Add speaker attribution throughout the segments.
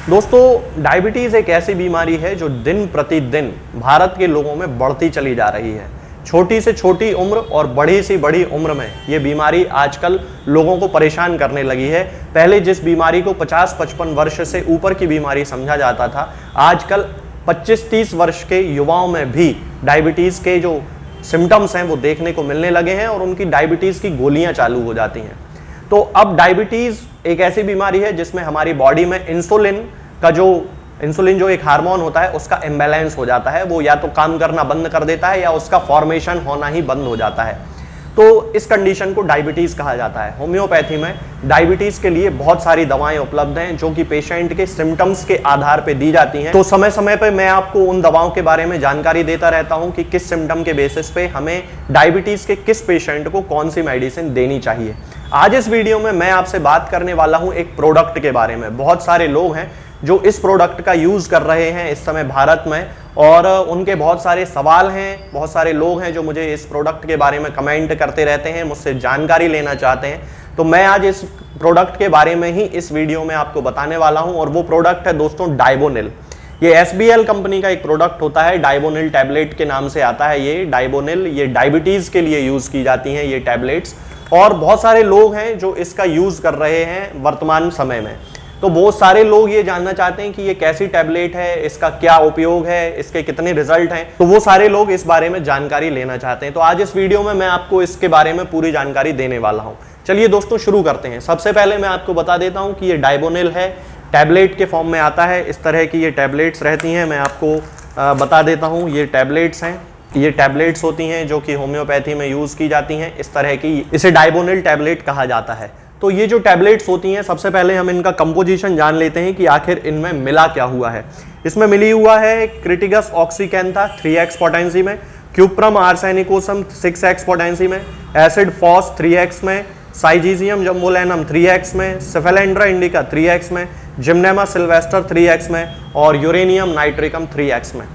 Speaker 1: दोस्तों, डायबिटीज़ एक ऐसी बीमारी है जो दिन प्रतिदिन भारत के लोगों में बढ़ती चली जा रही है। छोटी से छोटी उम्र और बड़ी से बड़ी उम्र में ये बीमारी आजकल लोगों को परेशान करने लगी है। पहले जिस बीमारी को 50-55 वर्ष से ऊपर की बीमारी समझा जाता था, आजकल 25-30 वर्ष के युवाओं में भी डायबिटीज़ के जो सिम्टम्स हैं वो देखने को मिलने लगे हैं और उनकी डायबिटीज़ की गोलियां चालू हो जाती हैं। तो अब डायबिटीज़ एक ऐसी बीमारी है जिसमें हमारी बॉडी में इंसुलिन जो एक हार्मोन होता है उसका इम्बैलेंस हो जाता है। वो या तो काम करना बंद कर देता है या उसका फॉर्मेशन होना ही बंद हो जाता है। तो इस कंडीशन को डायबिटीज़ कहा जाता है। होम्योपैथी में डायबिटीज़ के लिए बहुत सारी दवाएं उपलब्ध हैं जो कि पेशेंट के सिम्टम्स के आधार पर दी जाती हैं। तो समय समय पर मैं आपको उन दवाओं के बारे में जानकारी देता रहता हूं कि किस सिम्टम के बेसिस पे हमें डायबिटीज़ के किस पेशेंट को कौन सी मेडिसिन देनी चाहिए। आज इस वीडियो में मैं आपसे बात करने वाला हूं एक प्रोडक्ट के बारे में। बहुत सारे लोग हैं जो इस प्रोडक्ट का यूज़ कर रहे हैं इस समय भारत में, और उनके बहुत सारे सवाल हैं। बहुत सारे लोग हैं जो मुझे इस प्रोडक्ट के बारे में कमेंट करते रहते हैं, मुझसे जानकारी लेना चाहते हैं। तो मैं आज इस प्रोडक्ट के बारे में ही इस वीडियो में आपको बताने वाला हूं, और वो प्रोडक्ट है दोस्तों डाइबोनिल। ये SBL कंपनी का एक प्रोडक्ट होता है, डाइबोनिल टैबलेट के नाम से आता है। ये डाइबोनिल ये डायबिटीज़ के लिए यूज़ की जाती हैं ये टैबलेट्स, और बहुत सारे लोग हैं जो इसका यूज़ कर रहे हैं वर्तमान समय में। तो बहुत सारे लोग ये जानना चाहते हैं कि ये कैसी टैबलेट है, इसका क्या उपयोग है, इसके कितने रिजल्ट हैं। तो वो सारे लोग इस बारे में जानकारी लेना चाहते हैं। तो आज इस वीडियो में मैं आपको इसके बारे में पूरी जानकारी देने वाला हूँ। चलिए दोस्तों शुरू करते हैं। सबसे पहले मैं आपको बता देता हूँ कि ये डाइबोनिल है, टैबलेट के फॉर्म में आता है। इस तरह की ये टैबलेट्स रहती हैं। मैं आपको बता देता हूँ, ये टैबलेट्स हैं। ये टैबलेट्स होती हैं जो कि होम्योपैथी में यूज़ की जाती हैं इस तरह की। इसे डाइबोनिल टैबलेट कहा जाता है। तो ये जो टैबलेट्स होती हैं, सबसे पहले हम इनका कंपोजिशन जान लेते हैं कि आखिर इनमें मिला क्या हुआ है। इसमें मिली हुआ है क्रिटिगस ऑक्सीकैंथा 3x पोटेंसी में, क्यूप्रम आर्सेनिकोसम 6x पोटेंसी में, एसिड फॉस 3x में, साइजीजियम जम्बोलेनम 3x में, सिफेलेंड्रा इंडिका 3x में, जिम्नेमा सिल्वेस्टर 3x में, और यूरेनियम नाइट्रिकम 3x में।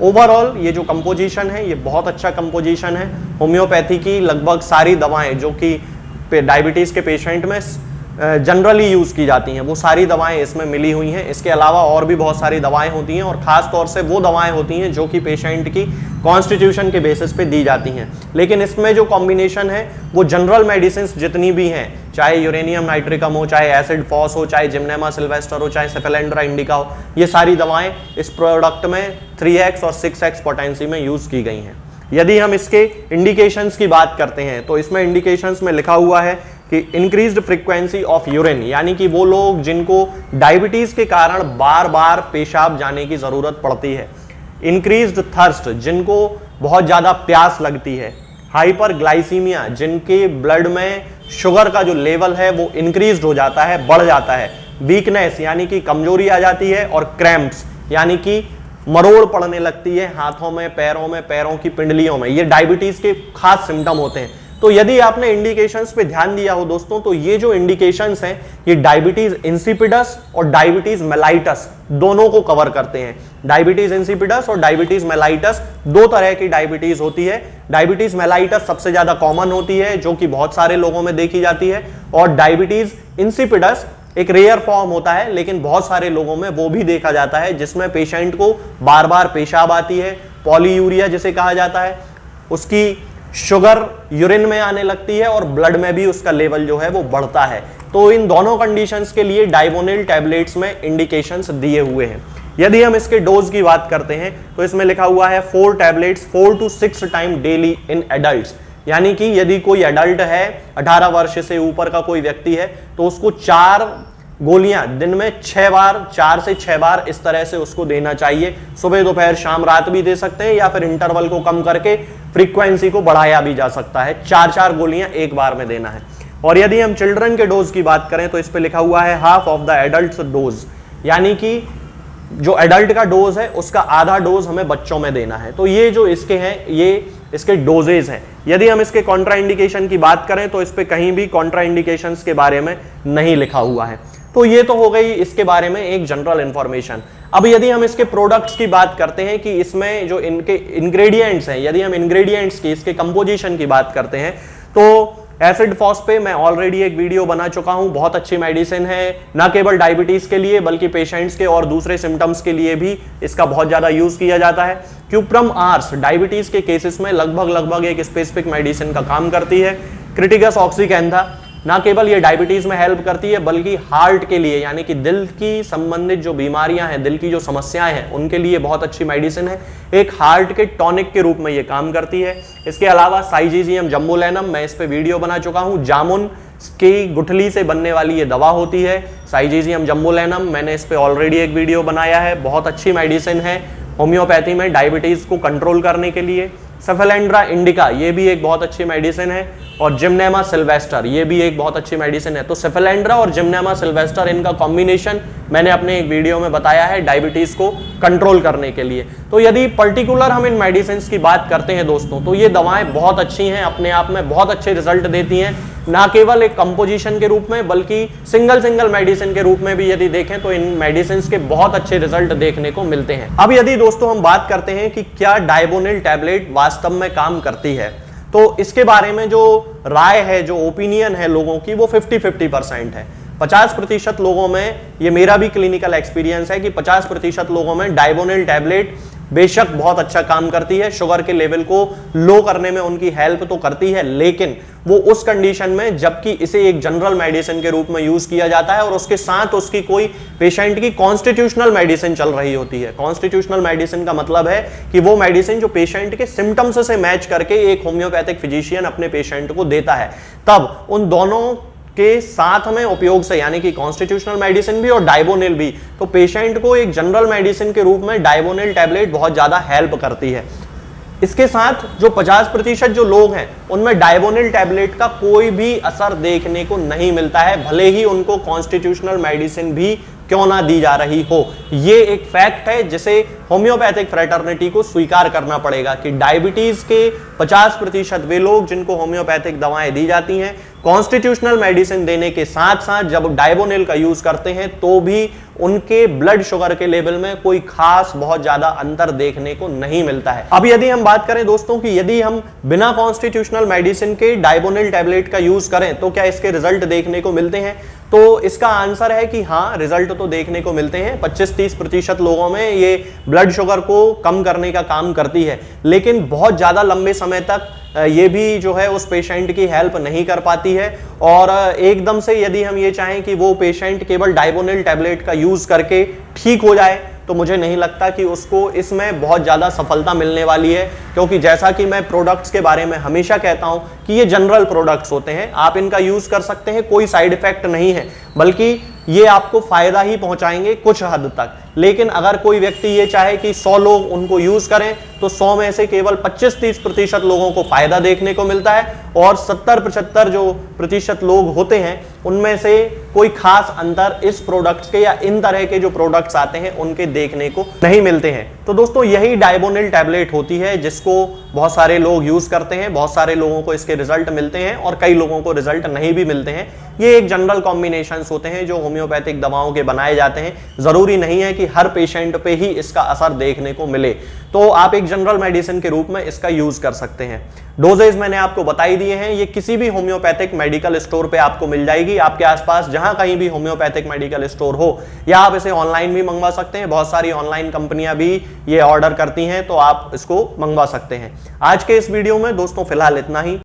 Speaker 1: ओवरऑल ये जो कंपोजिशन है ये बहुत अच्छा कंपोजिशन है। होम्योपैथी की लगभग सारी दवाएं जो कि डायबिटीज़ के पेशेंट में जनरली यूज़ की जाती हैं वो सारी दवाएं इसमें मिली हुई हैं। इसके अलावा और भी बहुत सारी दवाएं होती हैं, और ख़ास तौर से वो दवाएं होती हैं जो कि पेशेंट की कॉन्स्टिट्यूशन के बेसिस पे दी जाती हैं। लेकिन इसमें जो कॉम्बिनेशन है वो जनरल मेडिसिन जितनी भी हैं, चाहे यूरेनियम नाइट्रिकम हो, चाहे एसिड फॉस हो, चाहे जिम्नेमा सिल्वेस्टर हो, चाहे सिफेलेंड्रा इंडिका हो, ये सारी दवाएं इस प्रोडक्ट में 3x और 6x पोटेंसी में यूज़ की गई हैं। यदि हम इसके इंडिकेशंस की बात करते हैं तो इसमें इंडिकेशंस में लिखा हुआ है कि इंक्रीज्ड फ्रीक्वेंसी ऑफ यूरिन, यानी कि वो लोग जिनको डायबिटीज़ के कारण बार बार पेशाब जाने की ज़रूरत पड़ती है। इंक्रीज्ड थर्स्ट, जिनको बहुत ज़्यादा प्यास लगती है। हाइपरग्लाइसीमिया, जिनके ब्लड में शुगर का जो लेवल है वो इंक्रीज्ड हो जाता है, बढ़ जाता है। वीकनेस, यानी कि कमजोरी आ जाती है। और क्रैम्प्स, यानी कि मरोड़ पड़ने लगती है हाथों में, पैरों की पिंडलियों में। ये डायबिटीज़ के खास सिम्टम होते हैं। तो यदि आपने इंडिकेशंस पे ध्यान दिया हो दोस्तों, तो ये जो इंडिकेशंस हैं ये डायबिटीज इंसिपिडस और डायबिटीज मेलाइटस दोनों को कवर करते हैं। डायबिटीज इंसिपिडस और डायबिटीज मेलाइटस दो तरह की डायबिटीज होती है। डायबिटीज मेलाइटस सबसे ज्यादा कॉमन होती है जो कि बहुत सारे लोगों में देखी जाती है, और डायबिटीज इंसिपिडस एक रेयर फॉर्म होता है लेकिन बहुत सारे लोगों में वो भी देखा जाता है, जिसमें पेशेंट को बार बार पेशाब आती है, पॉलीयूरिया जिसे कहा जाता है, उसकी शुगर यूरिन में आने लगती है और ब्लड में भी उसका लेवल जो है वो बढ़ता है। तो इन दोनों कंडीशंस के लिए डाइबोनिल टैबलेट्स में इंडिकेशंस दिए हुए हैं। यदि हम इसके डोज की बात करते हैं तो इसमें लिखा हुआ है 4 tablets 4 to 6 time daily in adults, यानी कि यदि कोई एडल्ट है, 18 वर्ष से ऊपर का कोई व्यक्ति है, तो उसको 4 गोलियां दिन में 6 बार, 4 से 6 बार इस तरह से उसको देना चाहिए। सुबह दोपहर शाम रात भी दे सकते हैं, या फिर इंटरवल को कम करके फ्रीक्वेंसी को बढ़ाया भी जा सकता है। 4 गोलियां एक बार में देना है। और यदि हम चिल्ड्रन के डोज की बात करें तो इस पे लिखा हुआ है half of the adult dose, यानी कि जो एडल्ट का डोज है उसका आधा डोज हमें बच्चों में देना है। तो ये जो इसके हैं ये इसके डोजेज हैं। यदि हम इसके कॉन्ट्राइंडिकेशन की बात करें तो इस पे कहीं भी कॉन्ट्राइंडिकेशंस के बारे में नहीं लिखा हुआ है। तो ये तो हो गई इसके बारे में एक जनरल इंफॉर्मेशन। अब यदि हम इसके प्रोडक्ट्स की बात करते हैं कि इसमें जो इनके इंग्रेडिएंट्स हैं, यदि हम इंग्रेडिएंट्स की, इसके कंपोजिशन की बात करते हैं तो एसिड फॉस्फे मैं ऑलरेडी एक वीडियो बना चुका हूं, बहुत अच्छी मेडिसिन है, ना केवल डायबिटीज के लिए बल्कि पेशेंट्स के और दूसरे सिम्टम्स के लिए भी इसका बहुत ज्यादा यूज किया जाता है। क्यूप्रम आर्स डायबिटीज के केसेस में लगभग एक स्पेसिफिक मेडिसिन का काम करती है। क्रिटिकस ऑक्सीकैंथा ना केवल ये डायबिटीज में हेल्प करती है बल्कि हार्ट के लिए यानी कि दिल की संबंधित जो बीमारियां हैं, दिल की जो समस्याएं हैं, उनके लिए बहुत अच्छी मेडिसिन है। एक हार्ट के टॉनिक के रूप में ये काम करती है। इसके अलावा साइजीजियम जम्बोलेनम, मैं इस पे वीडियो बना चुका हूं। जामुन की गुठली से बनने वाली ये दवा होती है साइजीजियम जम्बोलेनम, मैंने इस पे ऑलरेडी एक वीडियो बनाया है। बहुत अच्छी मेडिसिन है होम्योपैथी में डायबिटीज को कंट्रोल करने के लिए। सेफेलेंड्रा इंडिका ये भी एक बहुत अच्छी मेडिसिन है और जिम्नेमा सिल्वेस्टर ये भी एक बहुत अच्छी मेडिसिन है। तो सेफेलेंड्रा और जिम्नेमा सिल्वेस्टर इनका कॉम्बिनेशन मैंने अपने एक वीडियो में बताया है डायबिटीज को कंट्रोल करने के लिए। तो यदि पर्टिकुलर हम इन मेडिसिन की बात करते हैं दोस्तों, तो ये दवाएं बहुत अच्छी हैं, अपने आप में बहुत अच्छे रिजल्ट देती हैं, ना केवल एक कंपोजिशन के रूप में बल्कि सिंगल मेडिसिन के रूप में भी यदि देखें तो इन मेडिसिन के बहुत अच्छे रिजल्ट देखने को मिलते हैं। अब यदि दोस्तों हम बात करते हैं कि क्या डायबोनिल टैबलेट वास्तव में काम करती है, तो इसके बारे में जो राय है, जो ओपिनियन है लोगों की, वो 50-50% है। 50% लोगों में, ये मेरा भी क्लिनिकल एक्सपीरियंस है कि 50% लोगों में डायबोनिल टैबलेट बेशक बहुत अच्छा काम करती है, शुगर के लेवल को लो करने में उनकी हेल्प तो करती है, लेकिन वो उस कंडीशन में जबकि इसे एक जनरल मेडिसिन के रूप में यूज किया जाता है और उसके साथ उसकी कोई पेशेंट की कॉन्स्टिट्यूशनल मेडिसिन चल रही होती है। कॉन्स्टिट्यूशनल मेडिसिन का मतलब है कि वो मेडिसिन जो पेशेंट के सिम्टम्स से मैच करके एक होम्योपैथिक फिजिशियन अपने पेशेंट को देता है, तब उन दोनों के साथ में उपयोग से यानी कि कॉन्स्टिट्यूशनल मेडिसिन भी और डायबोनिल भी, तो पेशेंट को एक जनरल मेडिसिन के रूप में डायबोनिल टैबलेट बहुत ज्यादा हेल्प करती है। इसके साथ जो 50% जो लोग हैं उनमें डायबोनिल टैबलेट का कोई भी असर देखने को नहीं मिलता है, भले ही उनको कॉन्स्टिट्यूशनल मेडिसिन भी क्यों ना दी जा रही हो। ये एक फैक्ट है जिसे होम्योपैथिक फ्रेटर्निटी को स्वीकार करना पड़ेगा कि डायबिटीज के 50% वे लोग जिनको होम्योपैथिक दवाएं दी जाती हैं, कॉन्स्टिट्यूशनल मेडिसिन देने के साथ साथ जब डायबोनिल का यूज करते हैं तो भी उनके ब्लड शुगर के लेवल में कोई खास बहुत ज्यादा अंतर देखने को नहीं मिलता है। अब यदि हम बात करें दोस्तों कि यदि हम बिना कॉन्स्टिट्यूशनल मेडिसिन के डायबोनिल टैबलेट का यूज करें तो क्या इसके रिजल्ट देखने को मिलते हैं, तो इसका आंसर है कि हाँ, रिजल्ट तो देखने को मिलते हैं। 25-30% लोगों में ये ब्लड शुगर को कम करने का काम करती है, लेकिन बहुत ज्यादा लंबे समय तक ये भी जो है उस पेशेंट की हेल्प नहीं कर पाती है। और एकदम से यदि हम ये चाहें कि वो पेशेंट केवल डायबोनिल टैबलेट का यूज करके ठीक हो जाए, तो मुझे नहीं लगता कि उसको इसमें बहुत ज्यादा सफलता मिलने वाली है, क्योंकि जैसा कि मैं प्रोडक्ट्स के बारे में हमेशा कहता हूं कि ये जनरल प्रोडक्ट्स होते हैं, आप इनका यूज कर सकते हैं, कोई साइड इफेक्ट नहीं है, बल्कि ये आपको फायदा ही पहुंचाएंगे कुछ हद तक। लेकिन अगर कोई व्यक्ति ये चाहे कि 100 लोग उनको यूज करें तो 100 में से केवल 25-30% लोगों को फायदा देखने को मिलता है और 70-75 जो प्रतिशत लोग होते हैं उनमें से कोई खास अंतर इस प्रोडक्ट्स के या इन तरह के जो प्रोडक्ट्स आते हैं उनके देखने को नहीं मिलते हैं। तो दोस्तों यही डायबोनिल टैबलेट होती है जिसको बहुत सारे लोग यूज करते हैं, बहुत सारे लोगों को इसके रिजल्ट मिलते हैं और कई लोगों को रिजल्ट नहीं भी मिलते हैं। ये एक जनरल कॉम्बिनेशंस होते हैं जो होम्योपैथिक दवाओं के बनाए जाते हैं, जरूरी नहीं है कि हर पेशेंट पे ही इसका असर देखने को मिले, तो आप एक जनरल मेडिसिन के रूप में इसका यूज कर सकते हैं। डोजेज मैंने आपको बताई दिए हैं, ये किसी भी होम्योपैथिक मेडिकल स्टोर पे आपको मिल जाएगी, आपके आसपास जहां कहीं भी होम्योपैथिक मेडिकल स्टोर हो, या आप इसे ऑनलाइन भी मंगवा सकते हैं, बहुत सारी ऑनलाइन कंपनियां भी ये ऑर्डर करती हैं, तो आप इसको मंगवा सकते हैं। आज के इस वीडियो में दोस्तों फिलहाल इतना ही।